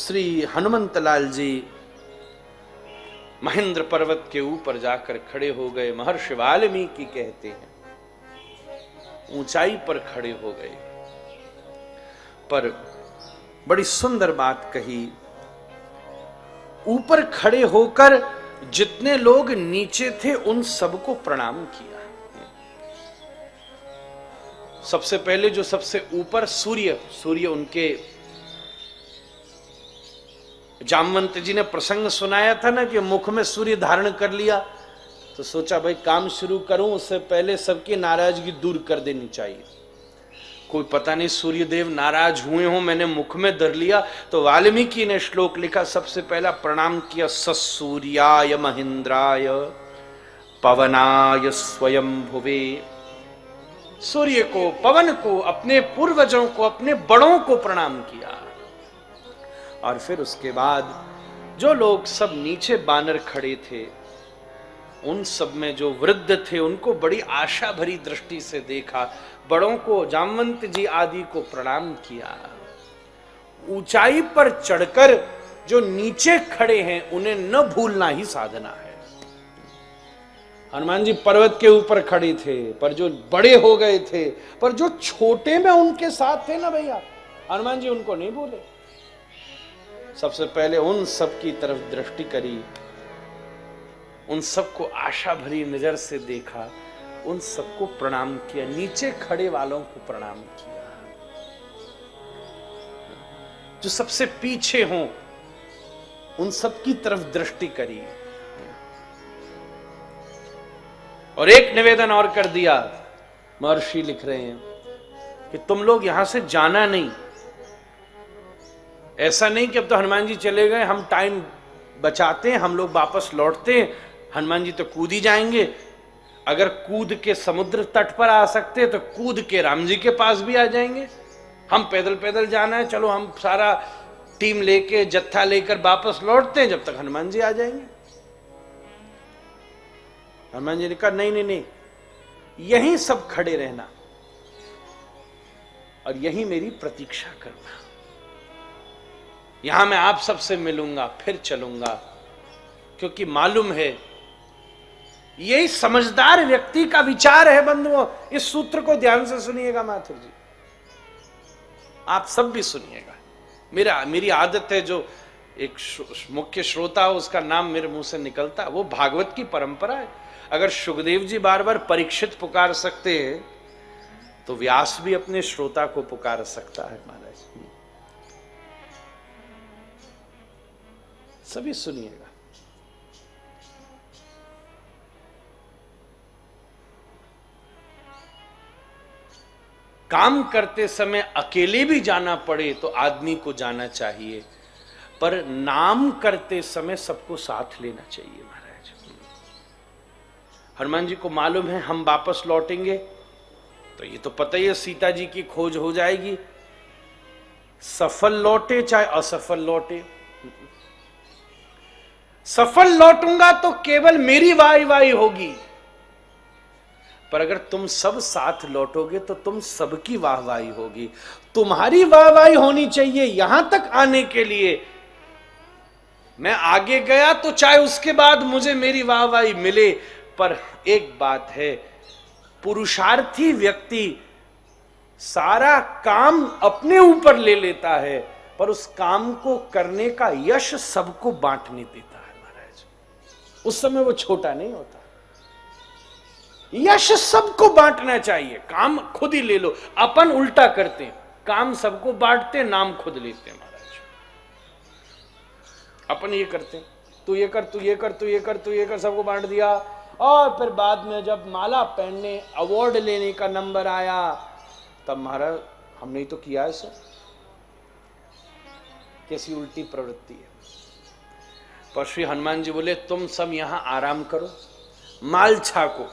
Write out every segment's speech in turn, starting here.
श्री हनुमंतलाल जी महेंद्र पर्वत के ऊपर जाकर खड़े हो गए। महर्षि वाल्मीकि कहते हैं ऊंचाई पर खड़े हो गए, पर बड़ी सुंदर बात कही। ऊपर खड़े होकर जितने लोग नीचे थे उन सबको प्रणाम किया। सबसे पहले जो सबसे ऊपर सूर्य उनके जामवंत जी ने प्रसंग सुनाया था ना कि मुख में सूर्य धारण कर लिया, तो सोचा भाई काम शुरू करूं उससे पहले सबकी नाराजगी दूर कर देनी चाहिए। कोई पता नहीं सूर्य देव नाराज हुए हो, मैंने मुख में धर लिया। तो वाल्मीकि ने श्लोक लिखा, सबसे पहला प्रणाम किया ससूर्याय महेंद्राय पवनाय स्वयं भुवे। सूर्य को, पवन को, अपने पूर्वजों को, अपने बड़ों को प्रणाम किया। और फिर उसके बाद जो लोग सब नीचे बानर खड़े थे उन सब में जो वृद्ध थे उनको बड़ी आशा भरी दृष्टि से देखा। बड़ों को, जामवंत जी आदि को प्रणाम किया। ऊंचाई पर चढ़कर जो नीचे खड़े हैं उन्हें न भूलना ही साधना है। हनुमान जी पर्वत के ऊपर खड़े थे, पर जो बड़े हो गए थे, पर जो छोटे में उनके साथ थे ना भैया, हनुमान जी उनको नहीं भूले। सबसे पहले उन सब की तरफ दृष्टि करी, उन सबको आशा भरी नजर से देखा, उन सबको प्रणाम किया, नीचे खड़े वालों को प्रणाम किया। जो सबसे पीछे हों उन सब की तरफ दृष्टि करी। और एक निवेदन और कर दिया, महर्षि लिख रहे हैं कि तुम लोग यहां से जाना नहीं। ऐसा नहीं कि अब तो हनुमान जी चले गए, हम टाइम बचाते हैं, हम लोग वापस लौटते हैं, हनुमान जी तो कूद ही जाएंगे। अगर कूद के समुद्र तट पर आ सकते तो कूद के राम जी के पास भी आ जाएंगे। हम पैदल पैदल जाना है, चलो हम सारा टीम लेके, जत्था लेकर वापस लौटते हैं, जब तक हनुमान जी आ जाएंगे। हनुमान जी ने कहा नहीं नहीं नहीं, यहीं सब खड़े रहना और यहीं मेरी प्रतीक्षा करना। यहां मैं आप सबसे मिलूंगा, फिर चलूंगा, क्योंकि मालूम है यही समझदार व्यक्ति का विचार है। बंधुओं, इस सूत्र को ध्यान से सुनिएगा माथुर जी, आप सब भी सुनिएगा। मेरी आदत है, जो एक मुख्य श्रोता हो उसका नाम मेरे मुंह से निकलता, वो भागवत की परंपरा है। अगर सुखदेव जी बार बार परीक्षित पुकार सकते हैं तो व्यास भी अपने श्रोता को पुकार सकता है। महाराज सभी सुनिएगा। काम करते समय अकेले भी जाना पड़े तो आदमी को जाना चाहिए, पर नाम करते समय सबको साथ लेना चाहिए। महाराज हनुमान जी को मालूम है हम वापस लौटेंगे तो ये तो पता ही है सीता जी की खोज हो जाएगी। सफल लौटे चाहे असफल लौटे, सफल लौटूंगा तो केवल मेरी वाई वाई होगी, पर अगर तुम सब साथ लौटोगे तो तुम सबकी वाहवाही होगी। तुम्हारी वाहवाही होनी चाहिए। यहां तक आने के लिए मैं आगे गया तो चाहे उसके बाद मुझे मेरी वाहवाही मिले, पर एक बात है, पुरुषार्थी व्यक्ति सारा काम अपने ऊपर ले लेता है, पर उस काम को करने का यश सबको बांटने देता है। महाराज उस समय वो छोटा नहीं होता। यश सबको बांटना चाहिए, काम खुद ही ले लो। अपन उल्टा करते हैं, काम सबको बांटते, नाम खुद लेते हैं। महाराज अपन ये करते हैं, तू ये कर, तू ये कर, तू ये कर, तू ये कर, सबको बांट दिया। और फिर बाद में जब माला पहनने, अवार्ड लेने का नंबर आया, तब महाराज हमने ही तो किया है सर। कैसी उल्टी प्रवृत्ति है। पर श्री हनुमान जी बोले तुम सब यहां आराम करो, माल छाको।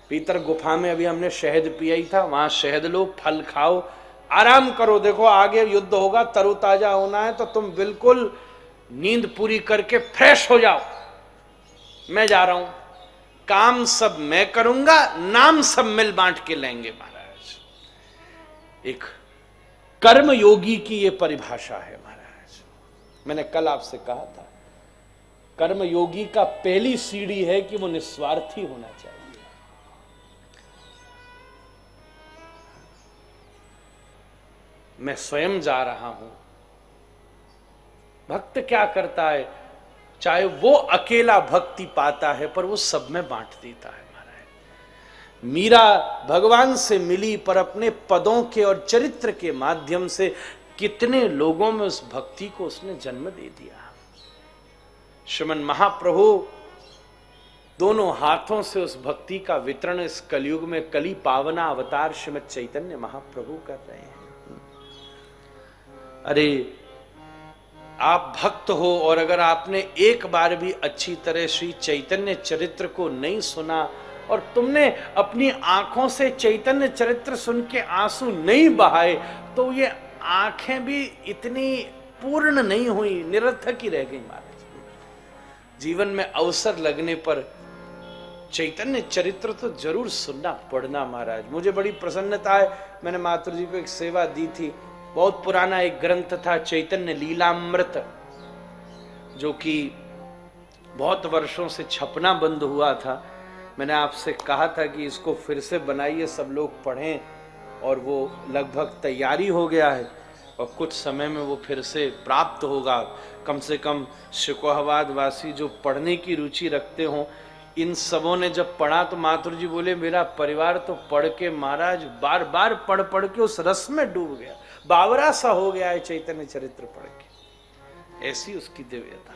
भीतर गुफा में अभी हमने शहद पिया ही था, वहां शहद लो, फल खाओ, आराम करो। देखो आगे युद्ध होगा, तरोताजा होना है, तो तुम बिल्कुल नींद पूरी करके फ्रेश हो जाओ। मैं जा रहा हूं, काम सब मैं करूंगा, नाम सब मिल बांट के लेंगे। महाराज एक कर्म योगी की यह परिभाषा है। महाराज मैंने कल आपसे कहा था, कर्म योगी का पहली सीढ़ी है कि वो निस्वार्थी होना चाहिए। मैं स्वयं जा रहा हूं। भक्त क्या करता है, चाहे वो अकेला भक्ति पाता है पर वो सब में बांट देता है। महाराज मीरा भगवान से मिली पर अपने पदों के और चरित्र के माध्यम से कितने लोगों में उस भक्ति को उसने जन्म दे दिया। श्रीमन महाप्रभु दोनों हाथों से उस भक्ति का वितरण इस कलयुग में कली पावना अवतार श्रीमद चैतन्य महाप्रभु कर रहे हैं। अरे आप भक्त हो और अगर आपने एक बार भी अच्छी तरह श्री चैतन्य चरित्र को नहीं सुना और तुमने अपनी आंखों से चैतन्य चरित्र सुन के आंसू नहीं बहाए, तो ये आंखें भी इतनी पूर्ण नहीं हुई, निरर्थक ही रह गई। महाराज जीवन में अवसर लगने पर चैतन्य चरित्र तो जरूर सुनना पड़ना। महाराज मुझे बड़ी प्रसन्नता है, मैंने मातृ जी को एक सेवा दी थी। बहुत पुराना एक ग्रंथ था चैतन्य लीलामृत, जो कि बहुत वर्षों से छपना बंद हुआ था। मैंने आपसे कहा था कि इसको फिर से बनाइए, सब लोग पढ़ें, और वो लगभग तैयारी हो गया है और कुछ समय में वो फिर से प्राप्त होगा। कम से कम शिकोहाबाद वासी जो पढ़ने की रुचि रखते हों, इन सबों ने जब पढ़ा तो मातृ जी बोले मेरा परिवार तो पढ़ के महाराज बार बार पढ़ पढ़ के उस रस में डूब गया, बावरा सा हो गया है चैतन्य चरित्र पढ़ के। ऐसी उसकी दिव्यता।